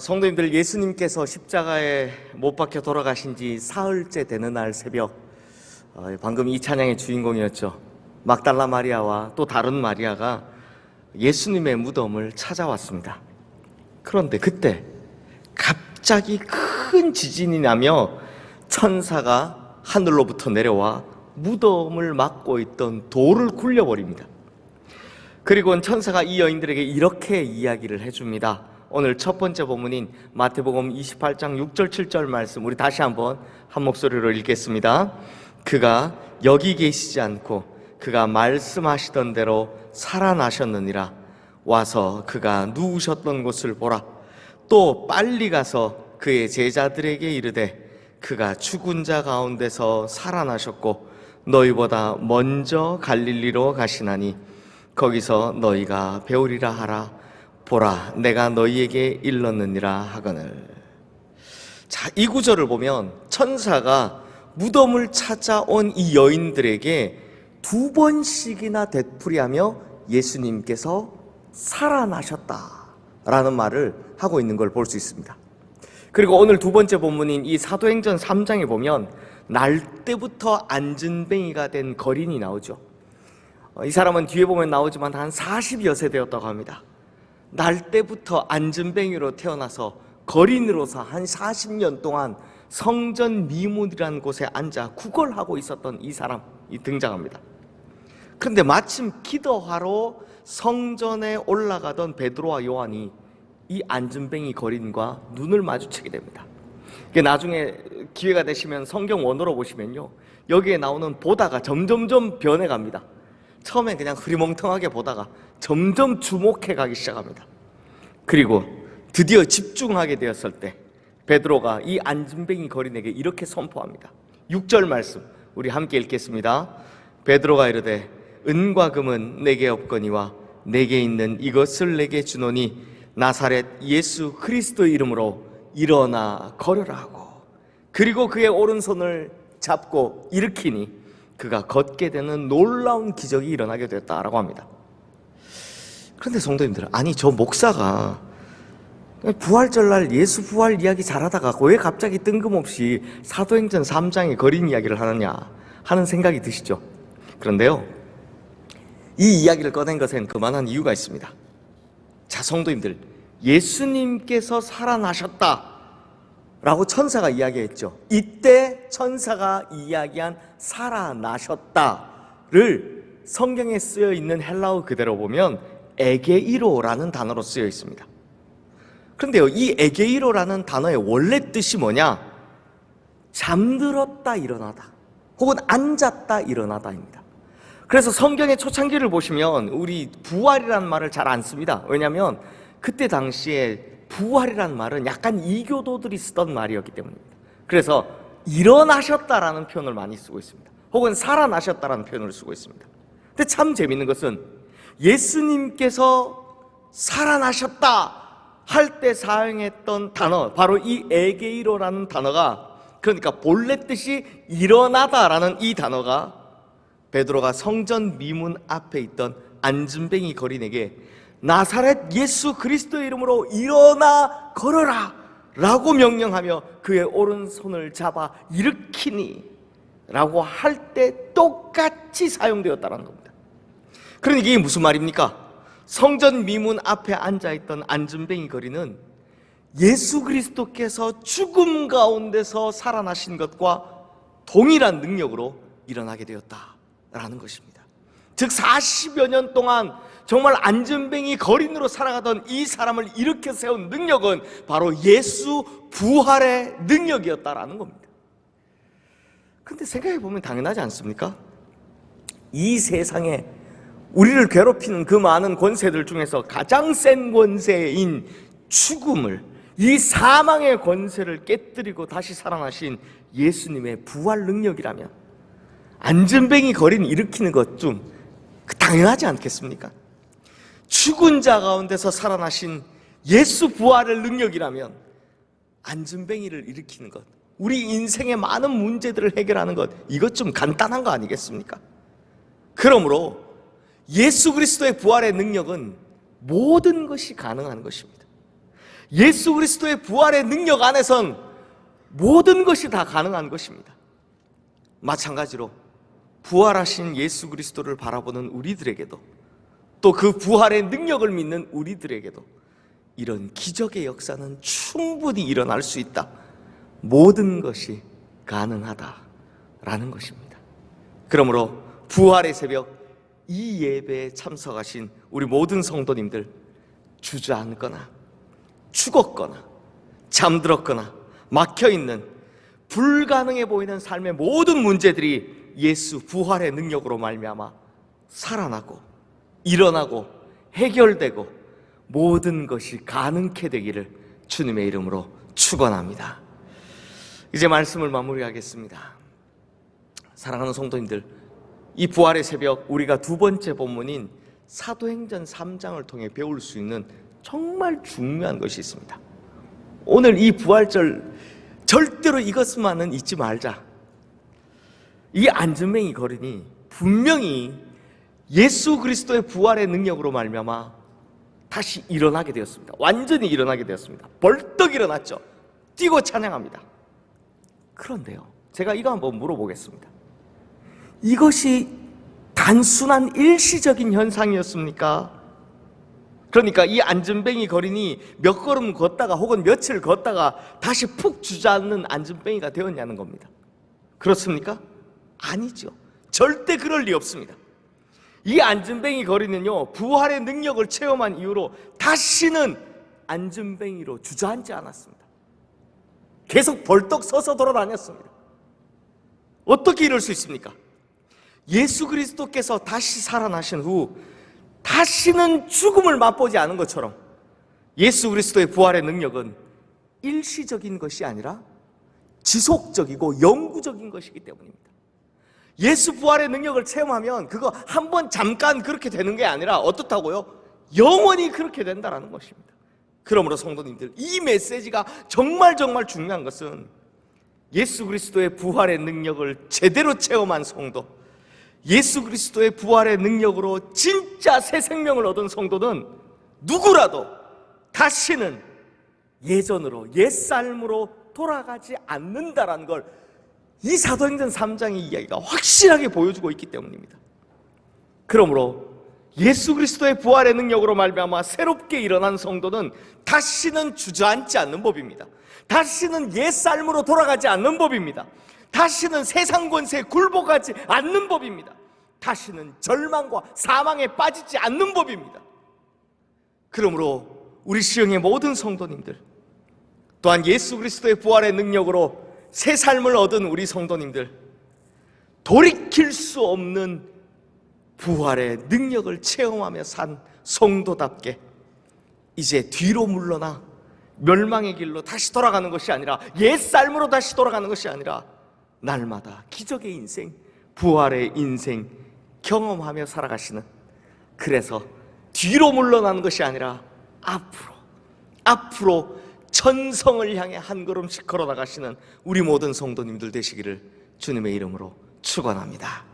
성도님들, 예수님께서 십자가에 못 박혀 돌아가신 지 사흘째 되는 날 새벽, 방금 이 찬양의 주인공이었죠. 막달라 마리아와 또 다른 마리아가 예수님의 무덤을 찾아왔습니다. 그런데 그때 갑자기 큰 지진이 나며 천사가 하늘로부터 내려와 무덤을 막고 있던 돌을 굴려버립니다. 그리고는 천사가 이 여인들에게 이렇게 이야기를 해줍니다. 오늘 첫 번째 본문인 마태복음 28장 6절 7절 말씀, 우리 다시 한번 한 목소리로 읽겠습니다. 그가 여기 계시지 않고 그가 말씀하시던 대로 살아나셨느니라. 와서 그가 누우셨던 곳을 보라. 또 빨리 가서 그의 제자들에게 이르되 그가 죽은 자 가운데서 살아나셨고 너희보다 먼저 갈릴리로 가시나니 거기서 너희가 배우리라 하라. 보라, 내가 너희에게 일렀느니라 하거늘. 자, 이 구절을 보면 천사가 무덤을 찾아온 이 여인들에게 두 번씩이나 되풀이하며 예수님께서 살아나셨다라는 말을 하고 있는 걸 볼 수 있습니다. 그리고 오늘 두 번째 본문인 이 사도행전 3장에 보면 날 때부터 안진뱅이가 된 거린이 나오죠. 이 사람은 뒤에 보면 나오지만 한 40여 세 되었다고 합니다. 날 때부터 안진뱅이로 태어나서 거린으로서 한 40년 동안 성전 미문이라는 곳에 앉아 구걸하고 있었던 이 사람이 등장합니다. 그런데 마침 기도하러 성전에 올라가던 베드로와 요한이 이 안진뱅이 거린과 눈을 마주치게 됩니다. 나중에 기회가 되시면 성경 원어로 보시면요, 여기에 나오는 보다가 점점점 변해갑니다. 처음엔 그냥 흐리멍텅하게 보다가 점점 주목해 가기 시작합니다. 그리고 드디어 집중하게 되었을 때 베드로가 이 안진뱅이 거린에게 이렇게 선포합니다. 6절 말씀 우리 함께 읽겠습니다. 베드로가 이르되 은과 금은 내게 없거니와 내게 있는 이것을 내게 주노니 나사렛 예수 그리스도의 이름으로 일어나 걸으라 하고, 그리고 그의 오른손을 잡고 일으키니 그가 걷게 되는 놀라운 기적이 일어나게 됐다라고 합니다. 그런데 성도님들, 아니 저 목사가 부활절날 예수 부활 이야기 잘하다가 왜 갑자기 뜬금없이 사도행전 3장의 거린 이야기를 하느냐 하는 생각이 드시죠? 그런데요, 이 이야기를 꺼낸 것엔 그만한 이유가 있습니다. 자, 성도님들, 예수님께서 살아나셨다 라고 천사가 이야기했죠. 이때 천사가 이야기한 살아나셨다를 성경에 쓰여 있는 헬라어 그대로 보면 에게이로라는 단어로 쓰여 있습니다. 그런데요, 이 에게이로라는 단어의 원래 뜻이 뭐냐? 잠들었다 일어나다, 혹은 앉았다 일어나다입니다. 그래서 성경의 초창기를 보시면 우리 부활이라는 말을 잘 안 씁니다. 왜냐하면 그때 당시에 부활이라는 말은 약간 이교도들이 쓰던 말이었기 때문입니다. 그래서 일어나셨다라는 표현을 많이 쓰고 있습니다. 혹은 살아나셨다라는 표현을 쓰고 있습니다. 근데 참 재밌는 것은 예수님께서 살아나셨다 할 때 사용했던 단어, 바로 이 에게이로라는 단어가, 그러니까 본래 뜻이 일어나다라는 이 단어가 베드로가 성전 미문 앞에 있던 안진뱅이 거린에게 나사렛 예수 그리스도의 이름으로 일어나 걸어라 라고 명령하며 그의 오른손을 잡아 일으키니 라고 할 때 똑같이 사용되었다는 겁니다. 그러니까 이게 무슨 말입니까? 성전 미문 앞에 앉아있던 안진뱅이 거린은 예수 그리스도께서 죽음 가운데서 살아나신 것과 동일한 능력으로 일어나게 되었다라는 것입니다. 즉 40여 년 동안 정말 안진뱅이 거린으로 살아가던 이 사람을 일으켜 세운 능력은 바로 예수 부활의 능력이었다라는 겁니다. 그런데 생각해보면 당연하지 않습니까? 이 세상에 우리를 괴롭히는 그 많은 권세들 중에서 가장 센 권세인 죽음을, 이 사망의 권세를 깨뜨리고 다시 살아나신 예수님의 부활 능력이라면 안진뱅이 거린 일으키는 것 좀 당연하지 않겠습니까? 죽은 자 가운데서 살아나신 예수 부활의 능력이라면 안진뱅이를 일으키는 것, 우리 인생의 많은 문제들을 해결하는 것, 이것 좀 간단한 거 아니겠습니까? 그러므로 예수 그리스도의 부활의 능력은 모든 것이 가능한 것입니다. 예수 그리스도의 부활의 능력 안에선 모든 것이 다 가능한 것입니다. 마찬가지로 부활하신 예수 그리스도를 바라보는 우리들에게도, 또 그 부활의 능력을 믿는 우리들에게도 이런 기적의 역사는 충분히 일어날 수 있다. 모든 것이 가능하다라는 것입니다. 그러므로 부활의 새벽 이 예배에 참석하신 우리 모든 성도님들, 주저앉거나 죽었거나 잠들었거나 막혀있는 불가능해 보이는 삶의 모든 문제들이 예수 부활의 능력으로 말미암아 살아나고 일어나고 해결되고 모든 것이 가능케 되기를 주님의 이름으로 축원합니다. 이제 말씀을 마무리하겠습니다. 사랑하는 성도님들, 이 부활의 새벽 우리가 두 번째 본문인 사도행전 3장을 통해 배울 수 있는 정말 중요한 것이 있습니다. 오늘 이 부활절 절대로 이것만은 잊지 말자. 이 안전뱅이 거린이 분명히 예수 그리스도의 부활의 능력으로 말미암아 다시 일어나게 되었습니다. 완전히 일어나게 되었습니다. 벌떡 일어났죠. 뛰고 찬양합니다. 그런데요, 제가 이거 한번 물어보겠습니다. 이것이 단순한 일시적인 현상이었습니까? 그러니까 이 안전뱅이 거린이 몇 걸음 걷다가 혹은 며칠 걷다가 다시 푹 주저앉는 안전뱅이가 되었냐는 겁니다. 그렇습니까? 아니죠. 절대 그럴 리 없습니다. 이 안전뱅이 거린은요, 부활의 능력을 체험한 이후로 다시는 안전뱅이로 주저앉지 않았습니다. 계속 벌떡 서서 돌아다녔습니다. 어떻게 이럴 수 있습니까? 예수 그리스도께서 다시 살아나신 후 다시는 죽음을 맛보지 않은 것처럼 예수 그리스도의 부활의 능력은 일시적인 것이 아니라 지속적이고 영구적인 것이기 때문입니다. 예수 부활의 능력을 체험하면 그거 한번 잠깐 그렇게 되는 게 아니라 어떻다고요? 영원히 그렇게 된다는 것입니다. 그러므로 성도님들, 이 메시지가 정말 중요한 것은 예수 그리스도의 부활의 능력을 제대로 체험한 성도, 예수 그리스도의 부활의 능력으로 진짜 새 생명을 얻은 성도는 누구라도 다시는 예전으로, 옛삶으로 돌아가지 않는다라는 걸 이 사도행전 3장의 이야기가 확실하게 보여주고 있기 때문입니다. 그러므로 예수 그리스도의 부활의 능력으로 말미암아 새롭게 일어난 성도는 다시는 주저앉지 않는 법입니다. 다시는 옛삶으로 돌아가지 않는 법입니다. 다시는 세상 권세에 굴복하지 않는 법입니다. 다시는 절망과 사망에 빠지지 않는 법입니다. 그러므로 우리 시흥의 모든 성도님들, 또한 예수 그리스도의 부활의 능력으로 새 삶을 얻은 우리 성도님들, 돌이킬 수 없는 부활의 능력을 체험하며 산 성도답게 이제 뒤로 물러나 멸망의 길로 다시 돌아가는 것이 아니라, 옛삶으로 다시 돌아가는 것이 아니라 날마다 기적의 인생, 부활의 인생 경험하며 살아가시는, 그래서 뒤로 물러나는 것이 아니라 앞으로 천성을 향해 한 걸음씩 걸어 나가시는 우리 모든 성도님들 되시기를 주님의 이름으로 축원합니다.